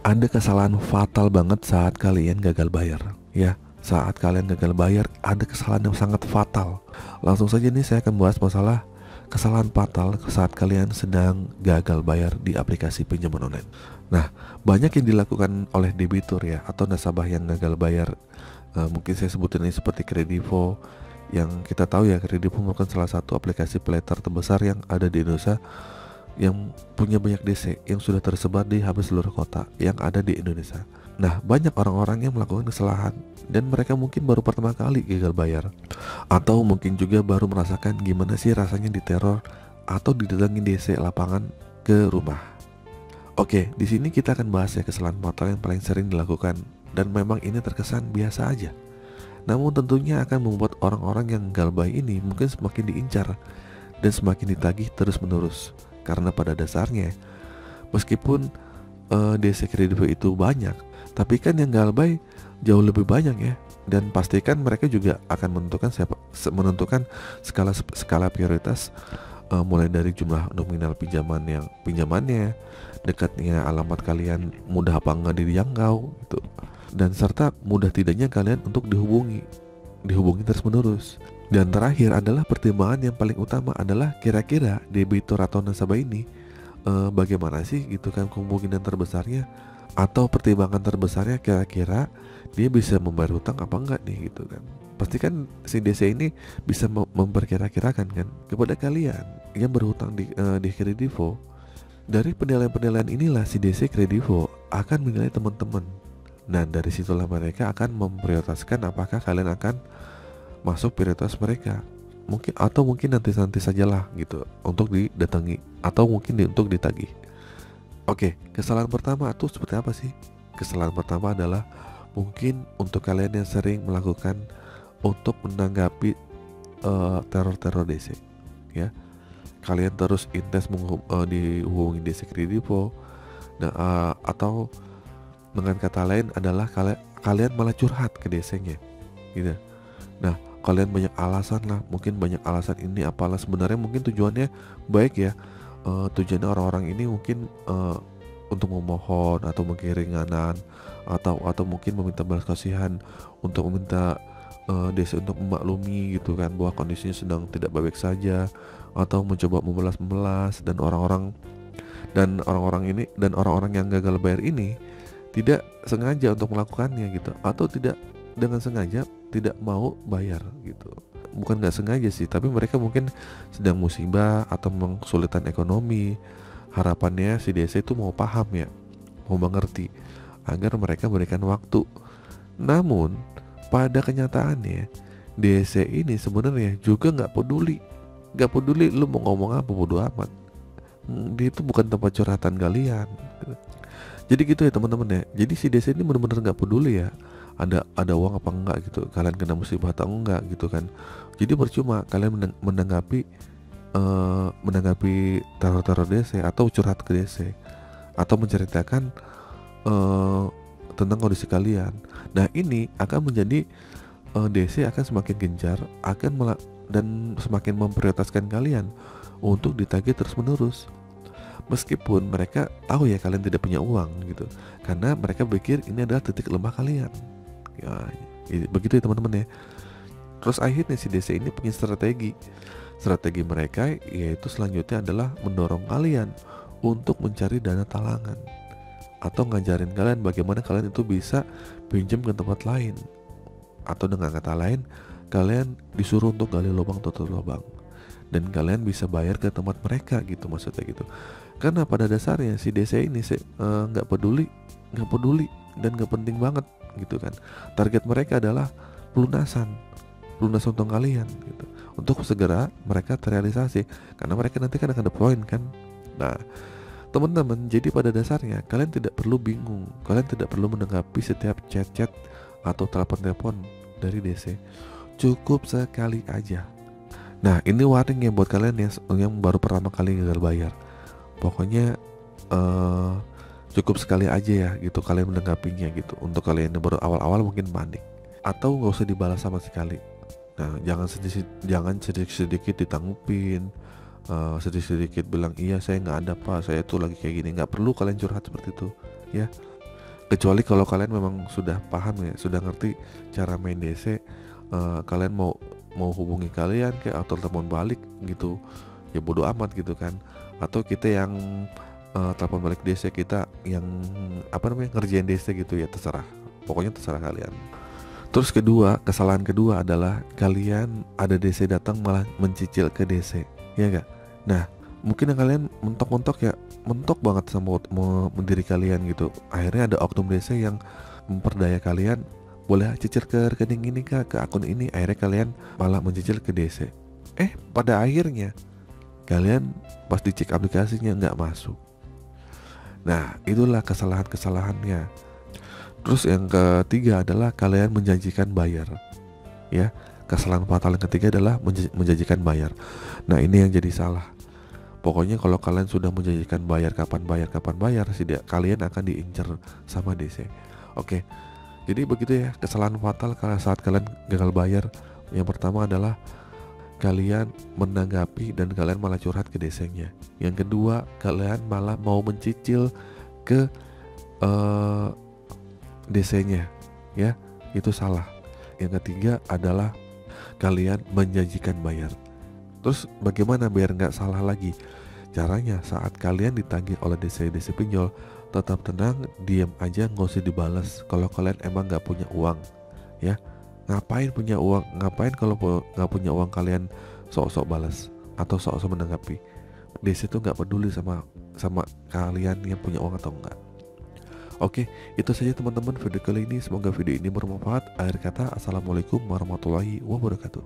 Ada kesalahan fatal banget saat kalian gagal bayar, ya. Saat kalian gagal bayar, ada kesalahan yang sangat fatal. Langsung saja nih saya akan bahas masalah kesalahan fatal saat kalian sedang gagal bayar di aplikasi pinjaman online. Nah, banyak yang dilakukan oleh debitur ya, atau nasabah yang gagal bayar. Mungkin saya sebutin ini seperti Kredivo, yang kita tahu ya, Kredivo merupakan salah satu aplikasi peleter terbesar yang ada di Indonesia, yang punya banyak DC yang sudah tersebar di hampir seluruh kota yang ada di Indonesia. Nah, banyak orang-orang yang melakukan kesalahan dan mereka mungkin baru pertama kali gagal bayar, atau mungkin juga baru merasakan gimana sih rasanya diteror atau didatangin DC lapangan ke rumah. Oke, di sini kita akan bahas ya kesalahan fatal yang paling sering dilakukan, dan memang ini terkesan biasa aja. Namun tentunya akan membuat orang-orang yang gagal bayar ini mungkin semakin diincar dan semakin ditagih terus-menerus. Karena pada dasarnya, meskipun DC Kredivo itu banyak, tapi kan yang galbay jauh lebih banyak ya. Dan pastikan mereka juga akan menentukan skala prioritas, mulai dari jumlah nominal pinjamannya, dekatnya alamat kalian, mudah apa enggak dijangkau gitu, dan serta mudah tidaknya kalian untuk dihubungi terus menerus. Dan terakhir adalah pertimbangan yang paling utama adalah kira-kira debitur atau nasabah ini bagaimana sih gitu kan kemungkinan terbesarnya, atau pertimbangan terbesarnya kira-kira dia bisa membayar hutang apa enggak nih gitu kan. Pasti kan si DC ini bisa memperkira-kirakan kan kepada kalian yang berhutang di Kredivo. Dari penilaian-penilaian inilah si DC Kredivo akan menilai teman-teman. Nah, dari situlah mereka akan memprioritaskan apakah kalian akan masuk prioritas mereka. Mungkin nanti sajalah gitu untuk didatangi, atau mungkin untuk ditagih. Oke, kesalahan pertama itu seperti apa sih? Kesalahan pertama adalah mungkin untuk kalian yang sering melakukan untuk menanggapi teror-teror DC ya. Kalian terus intens dihubungi DC Kredivo. Nah, atau dengan kata lain adalah kalian malah curhat ke DC-nya gitu. Nah, kalian banyak alasan lah, mungkin banyak alasan ini apalah, sebenarnya mungkin tujuannya baik ya. Tujuannya orang-orang ini mungkin untuk memohon atau mengkeringanan, atau mungkin meminta belas kasihan, untuk meminta DC untuk memaklumi gitu kan bahwa kondisinya sedang tidak baik saja, atau mencoba memelas dan orang-orang yang gagal bayar ini tidak sengaja untuk melakukannya gitu, atau tidak dengan sengaja tidak mau bayar gitu. Bukan nggak sengaja sih, tapi mereka mungkin sedang musibah atau kesulitan ekonomi. Harapannya si DC itu mau paham ya, mau mengerti, agar mereka berikan waktu. Namun pada kenyataannya DC ini sebenarnya juga nggak peduli lu mau ngomong apa, bodo amat. Dia itu bukan tempat curhatan kalian. Jadi gitu ya teman-teman ya. Jadi si DC ini benar-benar nggak peduli ya, ada uang apa enggak gitu, kalian kena musibah atau enggak gitu kan. Jadi percuma kalian menanggapi teror-teror DC atau curhat ke DC, atau menceritakan tentang kondisi kalian. Nah, ini akan menjadi DC akan semakin gencar dan semakin memprioritaskan kalian untuk ditagih terus menerus, meskipun mereka tahu ya kalian tidak punya uang gitu, karena mereka pikir ini adalah titik lemah kalian ya. Begitu ya teman-teman ya. Terus akhirnya si DC ini punya strategi mereka, yaitu selanjutnya adalah mendorong kalian untuk mencari dana talangan, atau ngajarin kalian bagaimana kalian itu bisa pinjam ke tempat lain, atau dengan kata lain kalian disuruh untuk gali lubang tutup lubang, dan kalian bisa bayar ke tempat mereka gitu, maksudnya gitu. Karena pada dasarnya si DC ini nggak peduli dan nggak penting banget gitu kan. Target mereka adalah pelunasan utang kalian gitu, untuk segera mereka terrealisasi, karena mereka nanti kan akan deploy kan. Nah teman-teman, jadi pada dasarnya kalian tidak perlu bingung, kalian tidak perlu menanggapi setiap chat atau telepon dari DC. Cukup sekali aja. Nah, ini warning ya buat kalian yang baru pertama kali gagal bayar. Pokoknya cukup sekali aja ya gitu kalian menanggapinya gitu. Untuk kalian yang baru awal-awal mungkin panik, atau nggak usah dibalas sama sekali. Nah, jangan sedikit ditanggupin, sedikit bilang iya saya nggak ada pak, saya tuh lagi kayak gini. Nggak perlu kalian curhat seperti itu ya. Kecuali kalau kalian memang sudah paham ya, sudah ngerti cara main DC, kalian mau mau hubungi kalian kayak atau telepon balik gitu, ya bodo amat gitu kan. Atau kita yang telepon balik DC, kita yang apa namanya ngerjain DC gitu, ya terserah. Pokoknya terserah kalian. Terus kedua, kesalahan kedua adalah kalian ada DC datang malah mencicil ke DC, ya enggak? Nah, mungkin yang kalian mentok-mentok ya, mentok banget sama diri kalian gitu. Akhirnya ada oknum DC yang memperdaya kalian, boleh cicil ke rekening ini kak, ke akun ini. Akhirnya kalian malah mencicil ke DC. Pada akhirnya kalian pas dicek aplikasinya nggak masuk. Nah, itulah kesalahan-kesalahannya. Terus yang ketiga adalah kalian menjanjikan bayar, ya. Kesalahan fatal yang ketiga adalah menjanjikan bayar. Nah, ini yang jadi salah. Pokoknya kalau kalian sudah menjanjikan bayar, kapan bayar, kalian akan diincar sama DC. Oke. Jadi begitu ya, kesalahan fatal saat kalian gagal bayar. Yang pertama adalah kalian menanggapi dan kalian malah curhat ke DC-nya. Yang kedua, kalian malah mau mencicil ke DC-nya, ya. Itu salah. Yang ketiga adalah kalian menjanjikan bayar. Terus bagaimana biar nggak salah lagi? Caranya saat kalian ditagih oleh DC pinjol, tetap tenang, diam aja, nggak usah dibalas. Kalau kalian emang nggak punya uang, ya. Ngapain punya uang? Ngapain kalau nggak punya uang kalian sok-sok balas atau sok-sok menanggapi? DC tuh nggak peduli sama kalian yang punya uang atau enggak. Oke, itu saja teman-teman video kali ini. Semoga video ini bermanfaat. Akhir kata, assalamualaikum warahmatullahi wabarakatuh.